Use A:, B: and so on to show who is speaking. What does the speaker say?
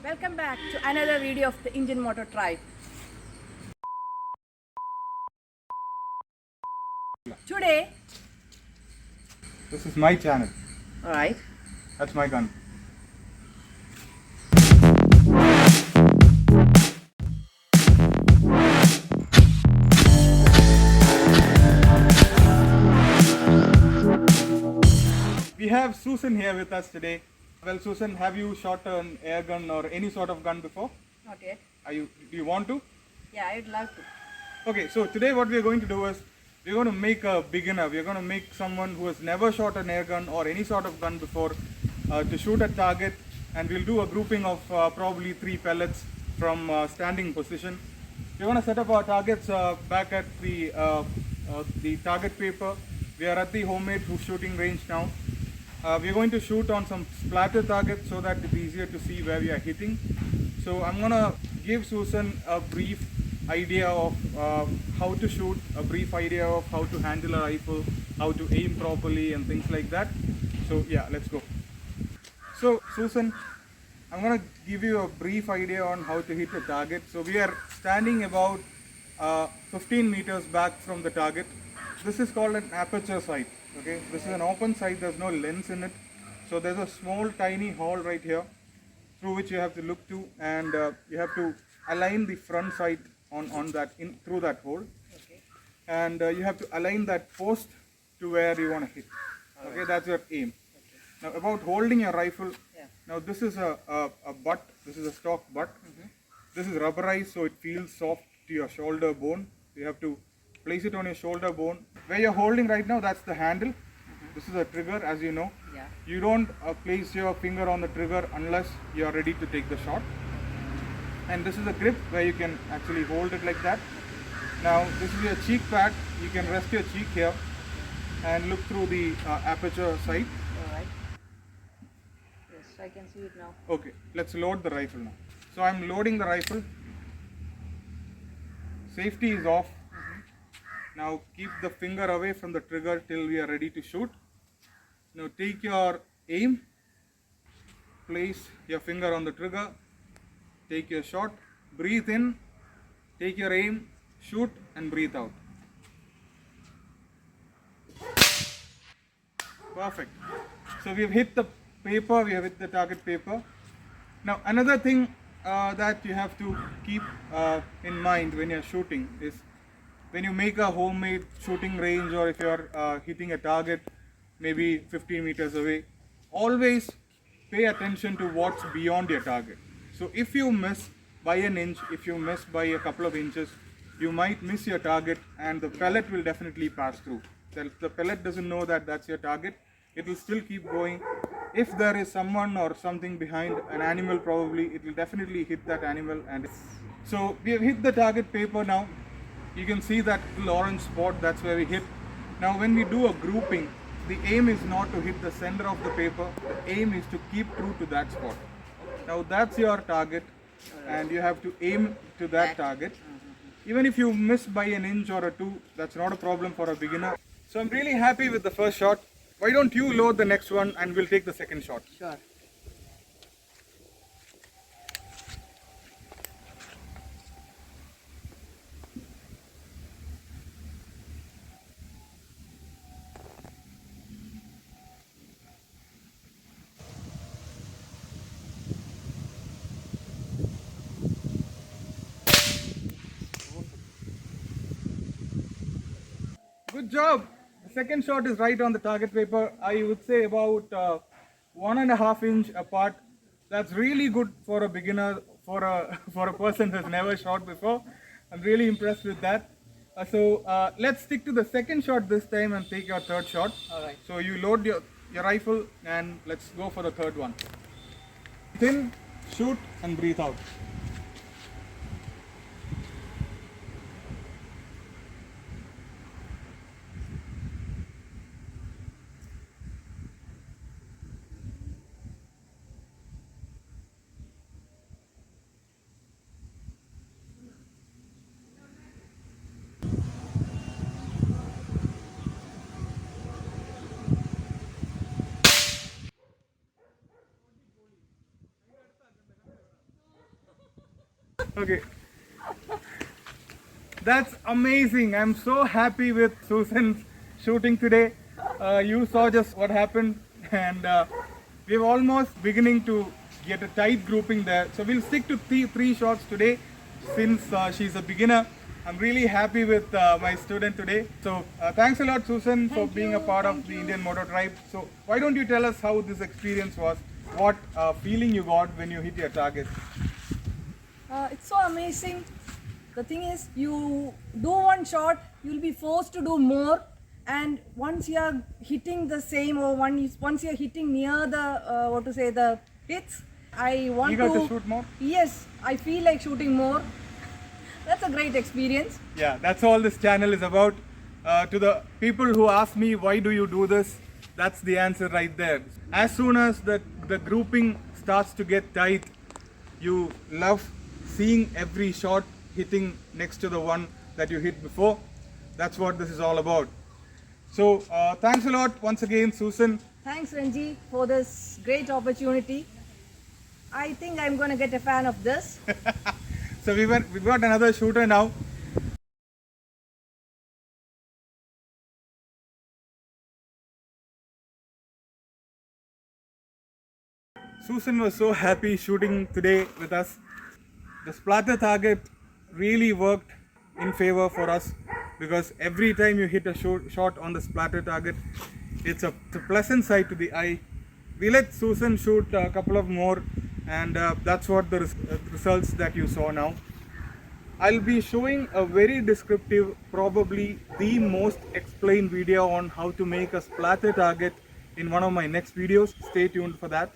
A: Welcome back to another video of the Indian Motor Tribe. Today,
B: This is my channel.
A: alright,
B: That's my gun. We have Susan here with us today. Well, Susan, have you shot an air gun or any sort of gun before?
A: not yet.
B: Do you want to?
A: Yeah, I'd love to.
B: Okay, so today what we're going to do is we're going to make a beginner. We're going to make someone who has never shot an air gun or any sort of gun before to shoot a target, and we'll do a grouping of probably 3 pellets from standing position. We're going to set up our targets back at the target paper. We are at the homemade shooting range now. We're going to shoot on some splatter targets so that it's easier to see where we are hitting. So I'm going to give Susan a brief idea of how to shoot, a brief idea of how to handle a rifle, how to aim properly and things like that. So yeah, let's go. So Susan, I'm going to give you a brief idea on how to hit a target. So we are standing about 15 meters back from the target. This is called an aperture sight. Okay, this is an open sight, there's no lens in it. So there's a small tiny hole right here through which you have to look to, and you have to align the front sight on that through that hole.
A: Okay.
B: And you have to align that post to where you want to hit. Okay, that's your aim.
A: Okay.
B: Now about holding your rifle,
A: Yeah.
B: now this is a butt, this is a stock butt. This is rubberized so it feels soft to your shoulder bone. You have to place it on your shoulder bone. Where you're holding right now, that's the handle. This is a trigger, as you know.
A: Yeah.
B: You don't place your finger on the trigger unless you are ready to take the shot. And this is a grip where you can actually hold it like that. Now this is your cheek pad. You can rest your cheek here and look through the aperture sight.
A: Alright. Yes, I can see it now.
B: Okay, let's load the rifle now. So I'm loading the rifle. Safety is off. Now keep the finger away from the trigger till we are ready to shoot. Now take your aim, place your finger on the trigger, take your shot, breathe in, take your aim, shoot and breathe out. Perfect. So we have hit the paper, we have hit the target paper. Now another thing that you have to keep in mind when you're shooting is when you make a homemade shooting range, or if you're hitting a target maybe 15 meters away, always pay attention to what's beyond your target. So if you miss by an inch, if you miss by a couple of inches, you might miss your target and the pellet will definitely pass through. The pellet doesn't know that that's your target. It will still keep going. If there is someone or something behind, an animal probably, it will definitely hit that animal. And so we have hit the target paper now. You can see that little orange spot, that's where we hit. Now when we do a grouping, the aim is not to hit the center of the paper, the aim is to keep true to that spot. Now that's your target and you have to aim to that target. Even if you miss by an inch or a 2, that's not a problem for a beginner. So I'm really happy with the first shot. Why don't you load the next one and we'll take the second shot.
A: Sure.
B: Good job. The second shot is right on the target paper. I would say about 1.5 inch apart. That's really good for a beginner, for a person who's never shot before. I'm really impressed with that. So let's stick to the second shot this time and take your third shot.
A: Alright.
B: So you load your rifle and let's go for the third one. Thin, shoot and breathe out. Okay. That's amazing. I'm so happy with Susan's shooting today. You saw just what happened, and we're almost beginning to get a tight grouping there. So we'll stick to three shots today since she's a beginner. I'm really happy with my student today. So thanks a lot, Susan, for being a part of the Indian Moto Tribe. So why don't you tell us how this experience was? What feeling you got when you hit your target?
A: It's so amazing. The thing is, you do one shot, you'll be forced to do more, and once you are hitting the same, or once you are hitting near the the hits, I want
B: Eager to shoot more?
A: Yes, I feel like shooting more. That's a great experience.
B: Yeah, that's all this channel is about. To the people who ask me, why do you do this? That's the answer right there. As soon as the grouping starts to get tight, you love seeing every shot hitting next to the one that you hit before. That's what this is all about. So thanks a lot once again, Susan.
A: Thanks, Renji, for this great opportunity. I think I'm going to get a fan of this.
B: So we've got another shooter now. Susan was so happy shooting today with us. The splatter target really worked in favor for us because every time you hit a shot on the splatter target, it's a pleasant sight to the eye. We let Susan shoot a couple of more, and that's what the results that you saw now. I'll be showing a very descriptive, probably the most explained video on how to make a splatter target in one of my next videos. Stay tuned for that.